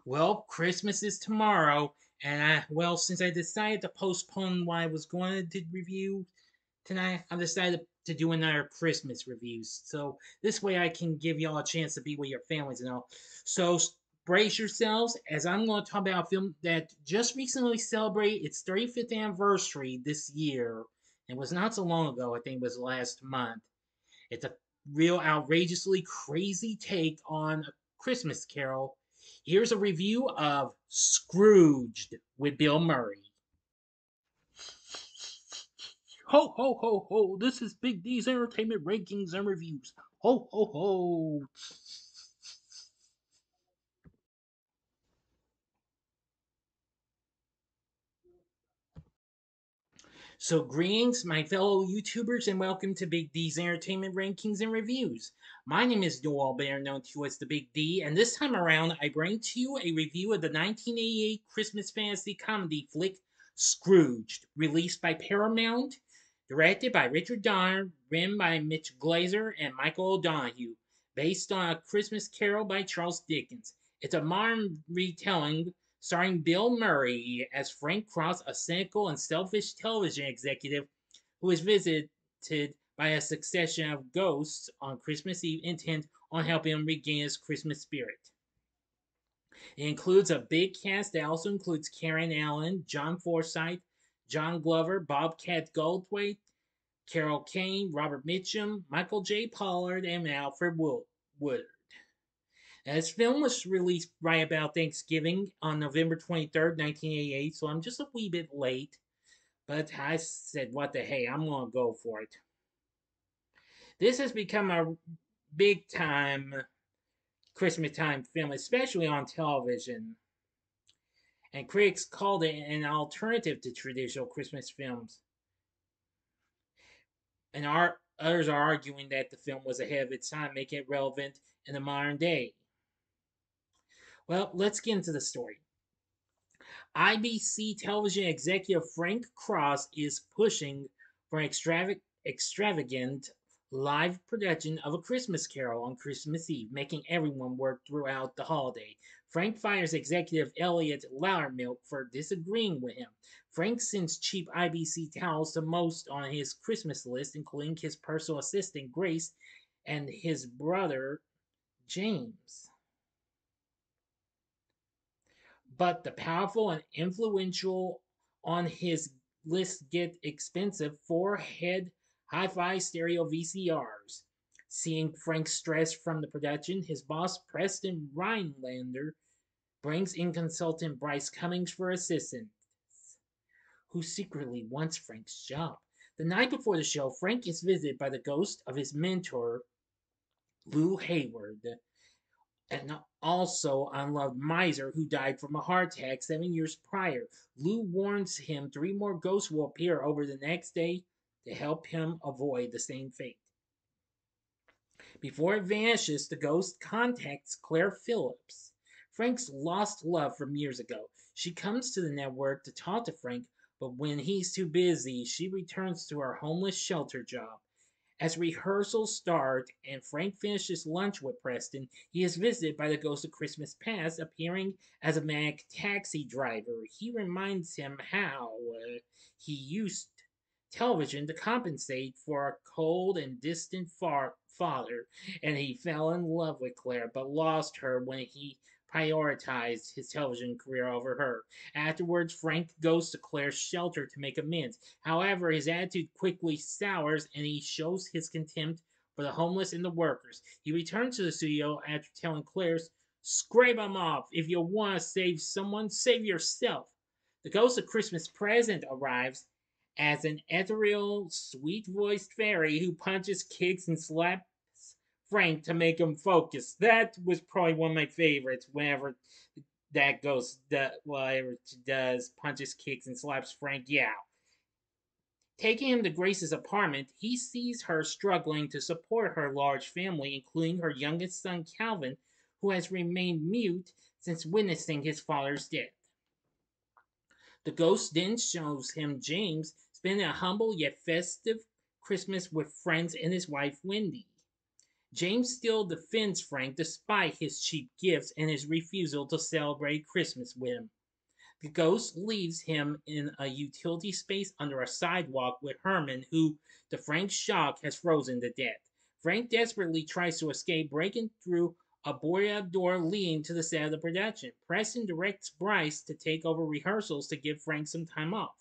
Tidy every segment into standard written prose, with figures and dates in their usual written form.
Well, Christmas is tomorrow, and since I decided to postpone what I was going to review tonight, I've decided to do another Christmas reviews. So this way I can give y'all a chance to be with your families and all. So brace yourselves as I'm going to talk about a film that just recently celebrated its 35th anniversary this year. It was not so long ago, I think it was last month. It's a real outrageously crazy take on a Christmas Carol. Here's a review of Scrooged with Bill Murray. Ho, ho, ho, ho. This is Big D's Entertainment Rankings and Reviews. Ho, ho, ho. So, greetings, my fellow YouTubers, and welcome to Big D's Entertainment Rankings and Reviews. My name is Noel, better known to you as the Big D, and this time around, I bring to you a review of the 1988 Christmas fantasy comedy flick Scrooged, released by Paramount, directed by Richard Donner, written by Mitch Glazer and Michael O'Donoghue, based on A Christmas Carol by Charles Dickens. It's a modern retelling starring Bill Murray as Frank Cross, a cynical and selfish television executive who is visited by a succession of ghosts on Christmas Eve intent on helping him regain his Christmas spirit. It includes a big cast that also includes Karen Allen, John Forsythe, John Glover, Bobcat Goldthwait, Carol Kane, Robert Mitchum, Michael J. Pollard, and Alfre Woodard. This film was released right about Thanksgiving on November 23rd, 1988, so I'm just a wee bit late. But I said, what the hey, I'm going to go for it. This has become a big time Christmas time film, especially on television. And critics called it an alternative to traditional Christmas films. And others are arguing that the film was ahead of its time, making it relevant in the modern day. Well, let's get into the story. IBC television executive Frank Cross is pushing for an extravagant live production of A Christmas Carol on Christmas Eve, making everyone work throughout the holiday. Frank fires executive Elliot Loudermilk for disagreeing with him. Frank sends cheap IBC towels to most on his Christmas list, including his personal assistant Grace and his brother James. But the powerful and influential on his list get expensive four-head hi-fi stereo VCRs. Seeing Frank's stress from the production, his boss Preston Rhinelander brings in consultant Bryce Cummings for assistance, who secretly wants Frank's job. The night before the show, Frank is visited by the ghost of his mentor, Lou Hayward, and also unloved miser who died from a heart attack 7 years prior. Lou warns him three more ghosts will appear over the next day to help him avoid the same fate. Before it vanishes, the ghost contacts Claire Phillips, Frank's lost love from years ago. She comes to the network to talk to Frank, but when he's too busy, she returns to her homeless shelter job. As rehearsals start and Frank finishes lunch with Preston, he is visited by the ghost of Christmas past, appearing as a manic taxi driver. He reminds him how he used television to compensate for a cold and distant father, and he fell in love with Claire but lost her when he prioritized his television career over her. Afterwards, Frank goes to Claire's shelter to make amends. However, his attitude quickly sours and he shows his contempt for the homeless and the workers. He returns to the studio after telling Claire, "Scrape 'em off. If you want to save someone, save yourself." The ghost of Christmas present arrives as an ethereal, sweet voiced fairy who punches, kicks, and slaps Frank to make him focus. That was probably one of my favorites whenever that ghost, whatever she does, punches, kicks, and slaps Frank. Yeah. Taking him to Grace's apartment, he sees her struggling to support her large family, including her youngest son, Calvin, who has remained mute since witnessing his father's death. The ghost then shows him James spending a humble yet festive Christmas with friends and his wife Wendy. James still defends Frank despite his cheap gifts and his refusal to celebrate Christmas with him. The ghost leaves him in a utility space under a sidewalk with Herman, who, to Frank's shock, has frozen to death. Frank desperately tries to escape, breaking through a boarded up door leading to the set of the production. Preston directs Bryce to take over rehearsals to give Frank some time off.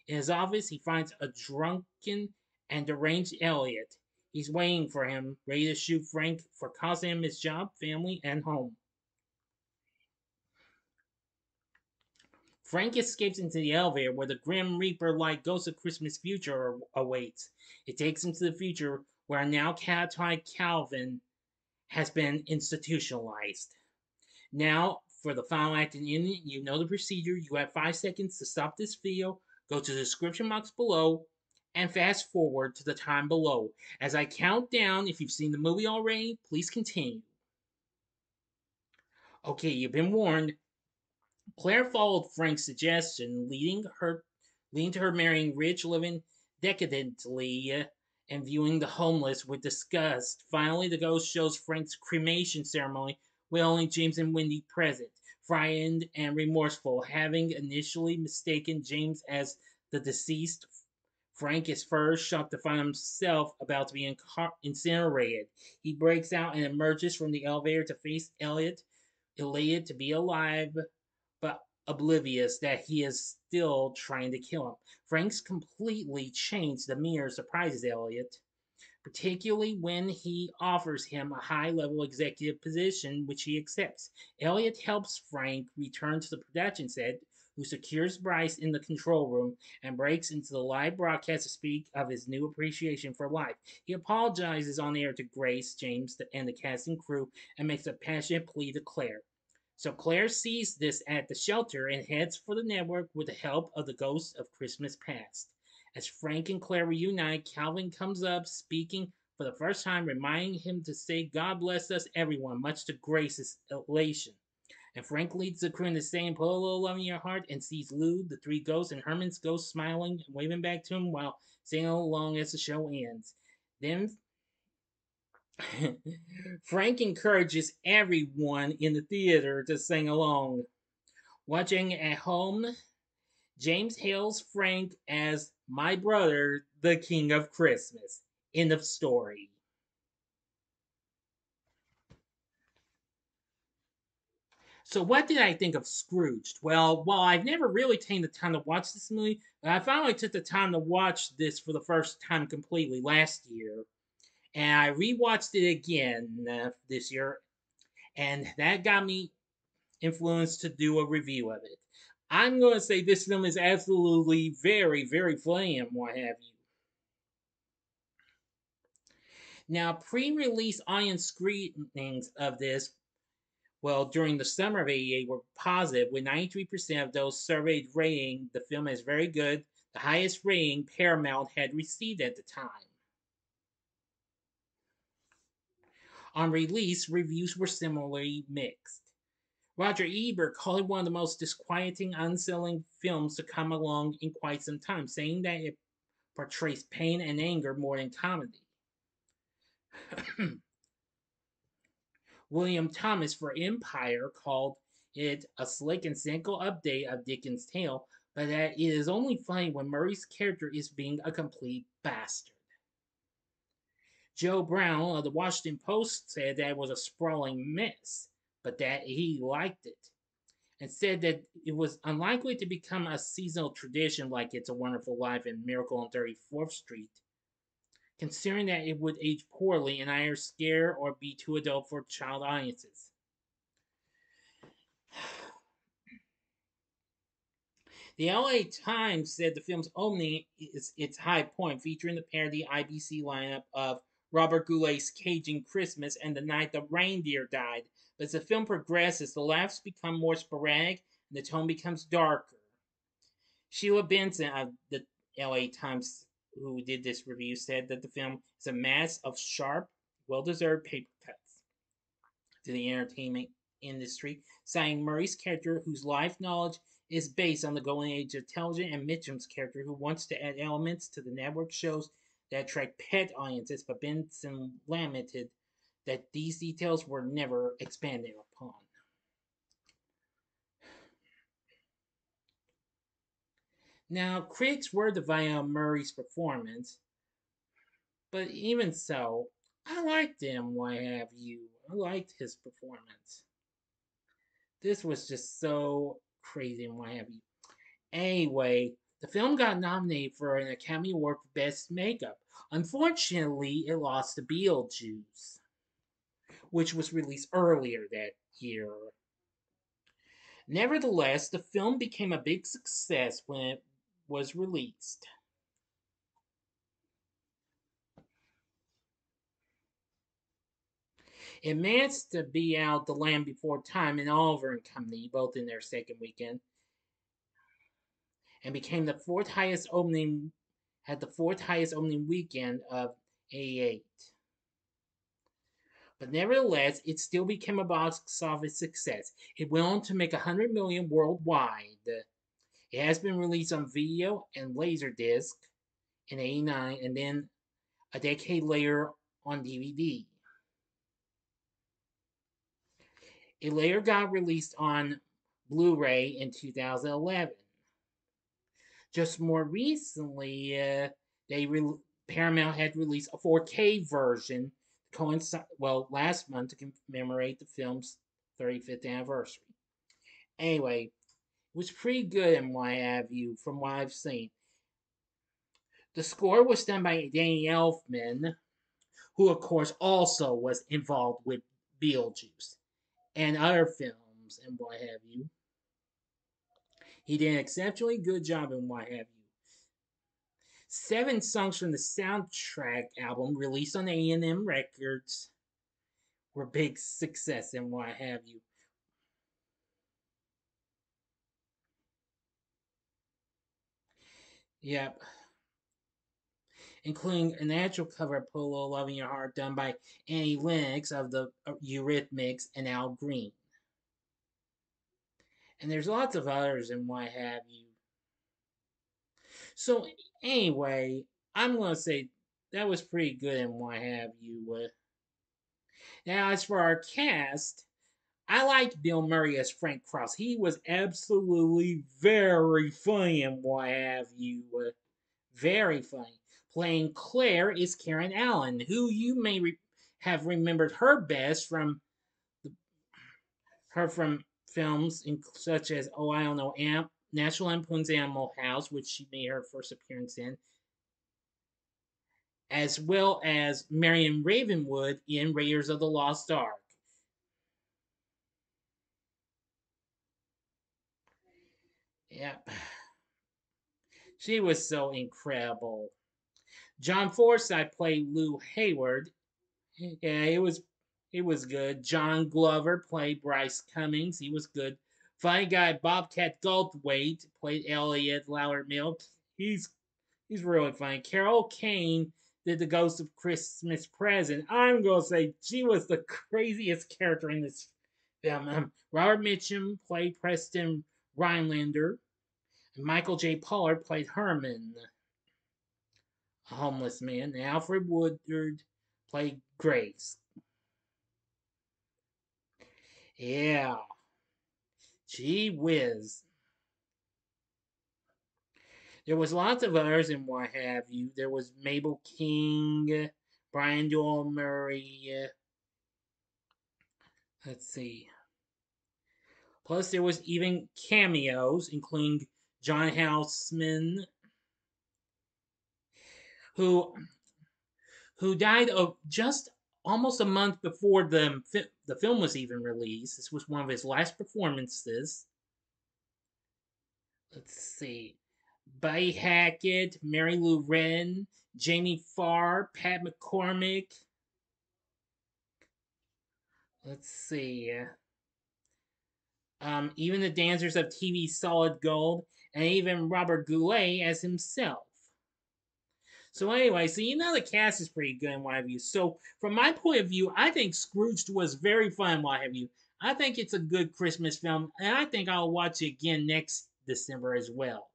In his office, he finds a drunken and deranged Elliot. He's waiting for him, ready to shoot Frank for costing him his job, family, and home. Frank escapes into the elevator where the Grim Reaper like Ghost of Christmas Future awaits. It takes him to the future where a now catatonic Calvin has been institutionalized. Now, for the final act and ending, you know the procedure. You have 5 seconds to stop this video, go to the description box below, and fast forward to the time below. As I count down, if you've seen the movie already, please continue. Okay, you've been warned. Claire followed Frank's suggestion, leading to her marrying rich, living decadently, and viewing the homeless with disgust. Finally, the ghost shows Frank's cremation ceremony with only James and Wendy present, frightened and remorseful, having initially mistaken James as the deceased. Frank is first shocked to find himself about to be incinerated. He breaks out and emerges from the elevator to face Elliot, elated to be alive, but oblivious that he is still trying to kill him. Frank's completely changed demeanor surprises Elliot, particularly when he offers him a high level executive position, which he accepts. Elliot helps Frank return to the production set, who secures Bryce in the control room and breaks into the live broadcast to speak of his new appreciation for life. He apologizes on air to Grace, James, and the cast and crew and makes a passionate plea to Claire. So Claire sees this at the shelter and heads for the network with the help of the ghost of Christmas past. As Frank and Claire reunite, Calvin comes up, speaking for the first time, reminding him to say, "God bless us, everyone," much to Grace's elation. And Frank leads the crew into saying, "Put a little love in your heart," and sees Lou, the three ghosts, and Herman's ghost smiling and waving back to him while singing along as the show ends. Then Frank encourages everyone in the theater to sing along. Watching at home, James hails Frank as "my brother, the King of Christmas." End of story. So, what did I think of Scrooged? Well, while I've never really taken the time to watch this movie, I finally took the time to watch this for the first time completely last year. And I rewatched it again this year, and that got me influenced to do a review of it. I'm going to say this film is absolutely very, very funny and what have you. Now, pre-release audience screenings of this, well, during the summer of '88 were positive, with 93% of those surveyed rating the film as very good, the highest rating Paramount had received at the time. On release, reviews were similarly mixed. Roger Ebert called it one of the most disquieting, unsettling films to come along in quite some time, saying that it portrays pain and anger more than comedy. William Thomas for Empire called it a slick and cynical update of Dickens' tale, but that it is only funny when Murray's character is being a complete bastard. Joe Brown of the Washington Post said that it was a sprawling mess, but that he liked it, and said that it was unlikely to become a seasonal tradition like It's a Wonderful Life and Miracle on 34th Street, considering that it would age poorly and either scare or be too adult for child audiences. The LA Times said the film's opening is its high point, featuring the parody IBC lineup of Robert Goulet's Cajun Christmas and The Night the Reindeer Died. But as the film progresses, the laughs become more sporadic and the tone becomes darker. Sheila Benson of the LA Times, who did this review, said that the film is a mass of sharp, well-deserved paper cuts to the entertainment industry, citing Murray's character, whose life knowledge is based on the golden age of television, and Mitchum's character, who wants to add elements to the network shows that attract pet audiences, but Benson lamented that these details were never expanded upon. Now, critics were divided on Murray's performance, but even so, I liked him, what have you. I liked his performance. This was just so crazy and what have you. Anyway, the film got nominated for an Academy Award for Best Makeup. Unfortunately, it lost to Beetlejuice, which was released earlier that year. Nevertheless, the film became a big success when it was released. It managed to beat out The Land Before Time and Oliver and Company, both in their second weekend, and became the fourth highest opening had the fourth highest opening weekend of '88. But nevertheless, it still became a box office success. It went on to make 100 million worldwide. It has been released on video and Laserdisc in '89, and then a decade later on DVD. It later got released on Blu-ray in 2011. Just more recently, Paramount had released a 4K version last month to commemorate the film's 35th anniversary. Anyway, it was pretty good and what have you from what I've seen. The score was done by Danny Elfman, who of course also was involved with Beetlejuice and other films and what have you. He did an exceptionally good job and what have you. 7 songs from the soundtrack album released on A&M Records were big success and what have you. Yep. Including a natural cover of Put a Little Love in Your Heart done by Annie Lennox of the Eurythmics and Al Green. And there's lots of others and what have you. So anyway, I'm going to say that was pretty good and what have you. Now, as for our cast, I liked Bill Murray as Frank Cross. He was absolutely very funny and what have you. Very funny. Playing Claire is Karen Allen, who you may have remembered her best from films such as National Lampoon's Animal House, which she made her first appearance in, as well as Marion Ravenwood in Raiders of the Lost Ark. Yep. She was so incredible. John Forsythe played Lou Hayward. Yeah, it was good. John Glover played Bryce Cummings. He was good. Funny guy Bobcat Goldthwait played Elliot Loudermilk. He's really funny. Carol Kane did the Ghost of Christmas Present. I'm gonna say she was the craziest character in this film. Robert Mitchum played Preston Rhinelander. And Michael J. Pollard played Herman, a homeless man. And Alfre Woodard played Grace. Yeah. Gee whiz. There was lots of others and what have you. There was Mabel King, Brian Doyle Murray. Let's see. Plus, there was even cameos, including John Houseman, who died of just almost a month before the film was even released. This was one of his last performances. Let's see. Buddy Hackett, Mary Lou Retton, Jamie Farr, Pat McCormick. Let's see. Even the dancers of TV Solid Gold, and even Robert Goulet as himself. So anyway, so the cast is pretty good and what have you. So from my point of view, I think Scrooged was very fun and what have you. I think it's a good Christmas film, and I think I'll watch it again next December as well.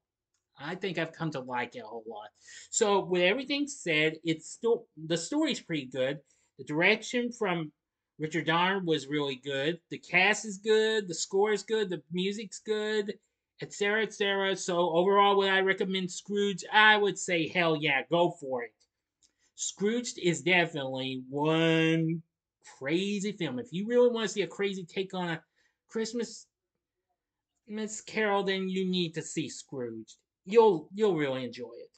I think I've come to like it a whole lot. So with everything said, it's still the story's pretty good. The direction from Richard Donner was really good. The cast is good. The score is good. The music's good, etc., etc. So overall, would I recommend Scrooge? I would say hell yeah, go for it. Scrooged is definitely one crazy film. If you really want to see a crazy take on a Christmas Miss Carol, then you need to see Scrooged. You'll really enjoy it.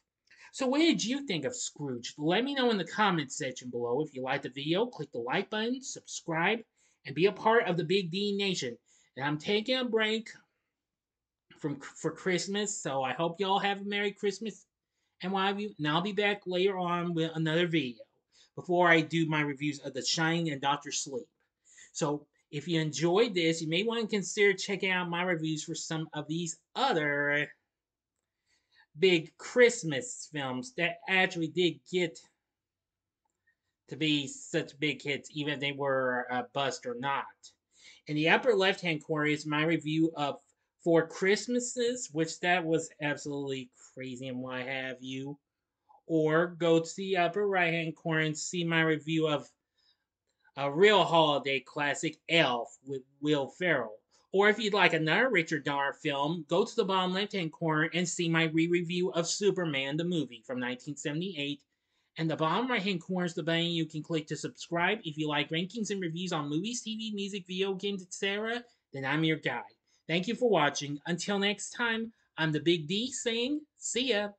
So what did you think of Scrooge? Let me know in the comments section below. If you liked the video, click the like button, subscribe, and be a part of the Big D Nation. And I'm taking a break for Christmas, so I hope y'all have a Merry Christmas and what have you. And I'll be back later on with another video before I do my reviews of The Shining and Doctor Sleep. So if you enjoyed this, you may want to consider checking out my reviews for some of these other big Christmas films that actually did get to be such big hits, even if they were a bust or not. In the upper left hand corner is my review of Four Christmases, which that was absolutely crazy and what have you. Or go to the upper right hand corner and see my review of a real holiday classic, Elf, with Will Ferrell. Or if you'd like another Richard Donner film, go to the bottom left hand corner and see my re review of Superman the movie from 1978. And the bottom right hand corner is the button you can click to subscribe. If you like rankings and reviews on movies, TV, music, video games, etc., then I'm your guy. Thank you for watching. Until next time, I'm the Big D saying, see ya.